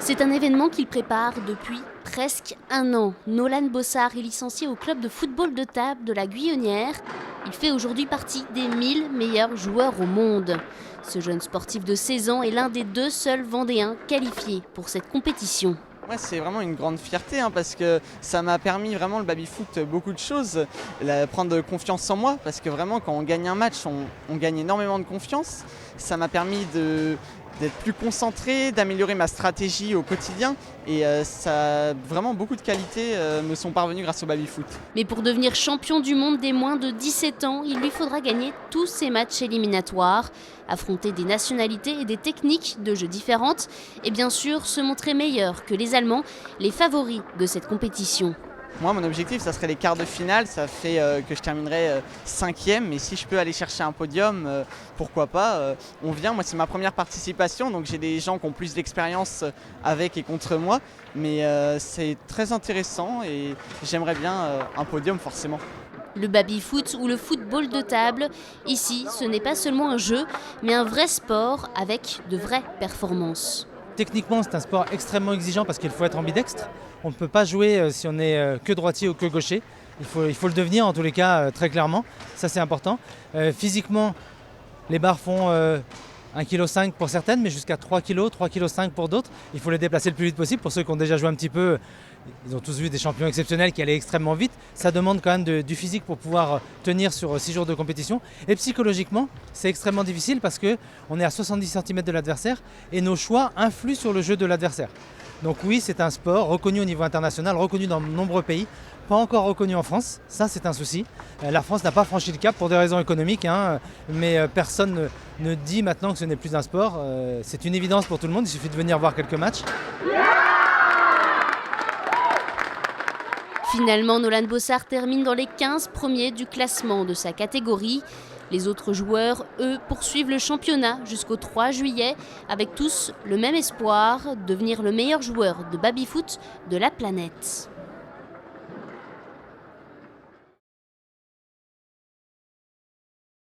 C'est un événement qu'il prépare depuis presque un an. Nolan Bossard est licencié au club de football de table de la Guyonnière. Il fait aujourd'hui partie des 1000 meilleurs joueurs au monde. Ce jeune sportif de 16 ans est l'un des 2 seuls Vendéens qualifiés pour cette compétition. Ouais, c'est vraiment une grande fierté parce que ça m'a permis vraiment le baby-foot beaucoup de choses, prendre confiance en moi parce que vraiment quand on gagne un match, on gagne énormément de confiance. Ça m'a permis d'être plus concentré, d'améliorer ma stratégie au quotidien et vraiment beaucoup de qualités me sont parvenues grâce au baby-foot. Mais pour devenir champion du monde des moins de 17 ans, il lui faudra gagner tous ses matchs éliminatoires, affronter des nationalités et des techniques de jeu différentes et bien sûr se montrer meilleur que les Allemands, les favoris de cette compétition. Moi, mon objectif, ça serait les quarts de finale. Ça fait que je terminerai 5e. Mais si je peux aller chercher un podium, pourquoi pas. On vient, moi, c'est ma première participation. Donc, j'ai des gens qui ont plus d'expérience avec et contre moi. Mais c'est très intéressant et j'aimerais bien un podium, forcément. Le baby-foot ou le football de table, ici, ce n'est pas seulement un jeu, mais un vrai sport avec de vraies performances. Techniquement, c'est un sport extrêmement exigeant parce qu'il faut être ambidextre. On ne peut pas jouer si on n'est que droitier ou que gaucher. Il faut le devenir en tous les cas très clairement. Ça, c'est important. Physiquement, les barres font 1,5 kg pour certaines, mais jusqu'à 3 kg, 3,5 kg pour d'autres. Il faut les déplacer le plus vite possible. Pour ceux qui ont déjà joué un petit peu, ils ont tous vu des champions exceptionnels qui allaient extrêmement vite. Ça demande quand même du physique pour pouvoir tenir sur 6 jours de compétition. Et psychologiquement, c'est extrêmement difficile parce qu'on est à 70 cm de l'adversaire et nos choix influent sur le jeu de l'adversaire. Donc oui, c'est un sport reconnu au niveau international, reconnu dans de nombreux pays, pas encore reconnu en France, ça c'est un souci. La France n'a pas franchi le cap pour des raisons économiques, mais personne ne dit maintenant que ce n'est plus un sport. C'est une évidence pour tout le monde, il suffit de venir voir quelques matchs. Finalement, Nolan Bossard termine dans les 15 premiers du classement de sa catégorie. Les autres joueurs, eux, poursuivent le championnat jusqu'au 3 juillet, avec tous le même espoir, devenir le meilleur joueur de baby-foot de la planète.